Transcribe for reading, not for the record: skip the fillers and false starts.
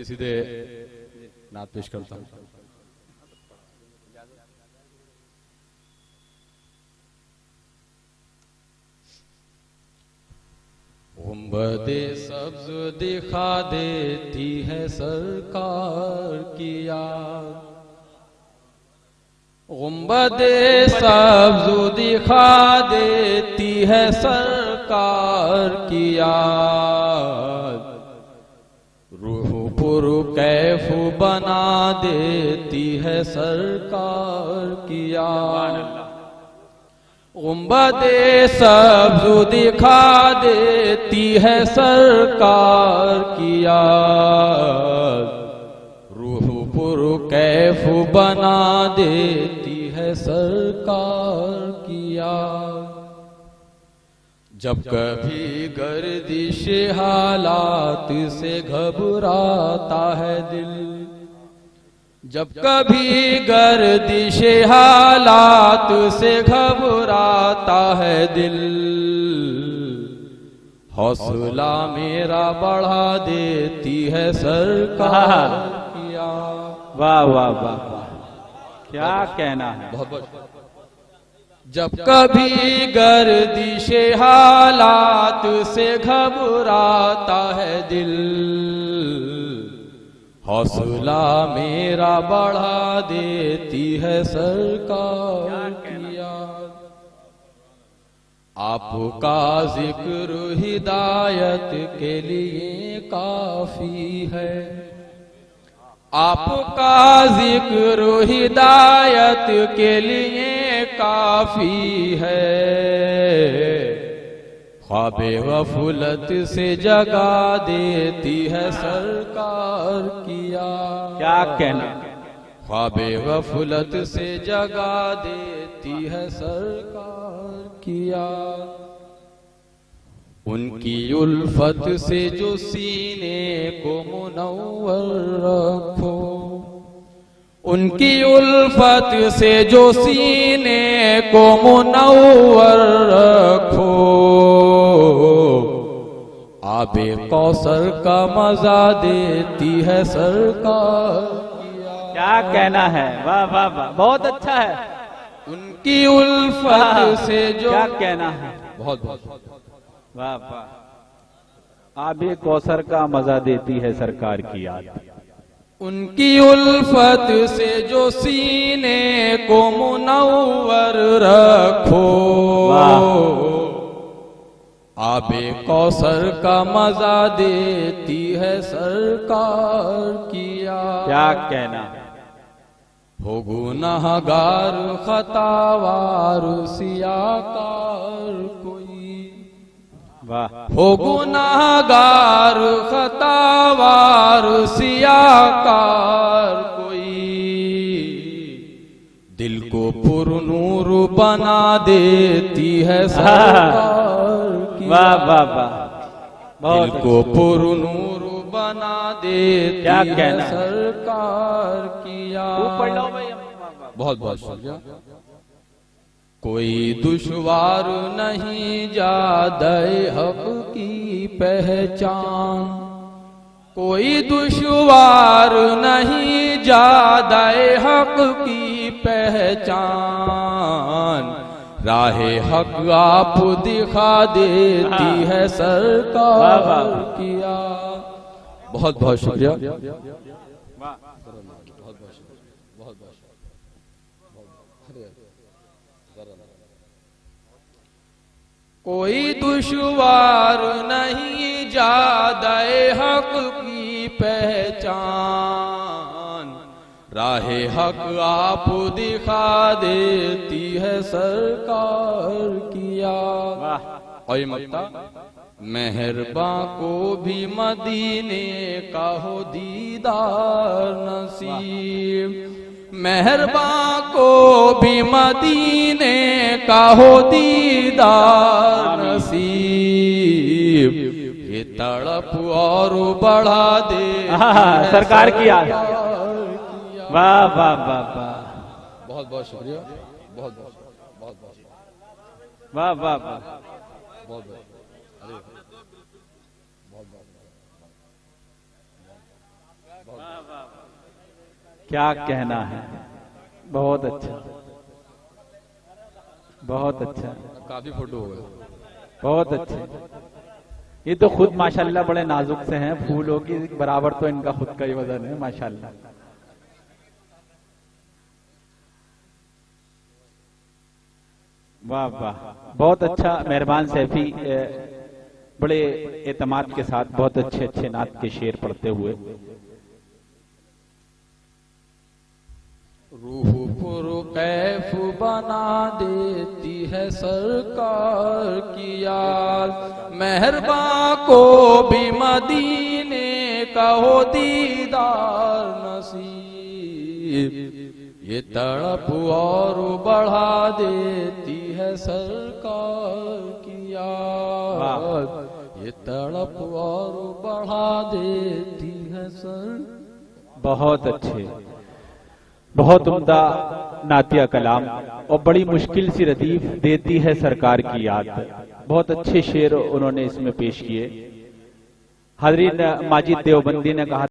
सीधे नात पेश करता हूँ। गुंबदे सब्ज दिखा देती है सरकार की याद, गुंबदे सब्ज दिखा देती है सरकार की याद, रूह पुर कैफ बना देती है सरकार की याद। गुंबदे सब्ज दिखा देती है सरकार की याद, रूह पुर कैफ बना देती है सरकार की याद। जब कभी गर्दिश हालात से घबराता है दिल, जब कभी गर्दिश हालात से घबराता है दिल, हौसला मेरा बढ़ा देती है सरकार की याद। वाह वाह वाह, क्या कहना है। बहुत बहुत। जब कभी गर्दिश हालात से घबराता है दिल, हौसला मेरा बढ़ा देती है सरकार की याद। आपका जिक्र हिदायत के लिए काफी है, आपका जिक्र हिदायत के लिए काफी है, ख्वाबे गफलत से जगा देती है सरकार की याद। क्या कहना। ख्वाबे गफलत से जगा देती है सरकार की याद। उनकी उल्फत से जो सीने को मुनव्वर रखो, उनकी उल्फत से जो सीने को मुनव्वर रखो, आबे कौसर का मजा देती है सरकार। क्या कहना है। वाह वाह वाह, बहुत अच्छा है। उनकी उल्फत से जो, क्या कहना है। बहुत बहुत वाह वाह, आबे कौसर का मजा देती है सरकार की याद। उनकी उल्फत से जो सीने को मुनव्वर रखो, आबे कौसर का मजा देती है सरकार की याद। क्या कहना। हो गुनहगार खतावार सियाकार कोई, वाह। हो गुनहगार खतावार सियाकार कोई, दिल को पुरनूर बना देती है सरकार की। वाह वाह वाह, दिल को पुरनूर बना देती क्या है कहना। सरकार की ऊपर लो याद। भाई। बहुत बहुत शुक्रिया। कोई दुश्वार नहीं जादे हक की पहचान, कोई दुश्वार नहीं जादे हक की पहचान, राहे हक आप दिखा देती है सरकार की याद। बहुत बहुत शुक्रिया। कोई दुश्वार नहीं जादे हक की पहचान, राहे हक आप दिखा देती है सरकार की याद। और मक्ता मेहरबा को भी मदीने का हो दीदार नसीब, मेहरबा को भी मदीने का हो दीदार नसीब, ये तड़प और बढ़ा दे सरकार की याद। वाह वाह वाह वाह, बहुत बहुत शुक्रिया। बहुत बहुत बहुत बहुत वाह वाह वाह, बहुत बहुत क्या कहना है, बहुत अच्छा, बहुत अच्छा, काफी फोटो हो गए। बहुत अच्छे। ये तो खुद माशाल्लाह बड़े नाजुक से हैं, फूलों की बराबर तो इनका खुद का ही वजन है माशाल्लाह। वाह वाह, बहुत अच्छा। मेहरबान सैफी बड़े एतमाद के साथ बहुत अच्छे अच्छे नात के शेर पढ़ते हुए। रूह पुरकैफ बना देती है सरकार की याद, मेहरबां को भी मदीने का हो दीदार नसीब, ये तड़प और बढ़ा देती है सरकार की याद, ये तड़प और बढ़ा देती है सर। बहुत अच्छे, बहुत उम्दा नातिया कलाम और बड़ी मुश्किल सी रदीफ देती है सरकार की याद। बहुत अच्छे शेर उन्होंने इसमें पेश किए। हाज़रीन, माजिद देवबंदी ने कहा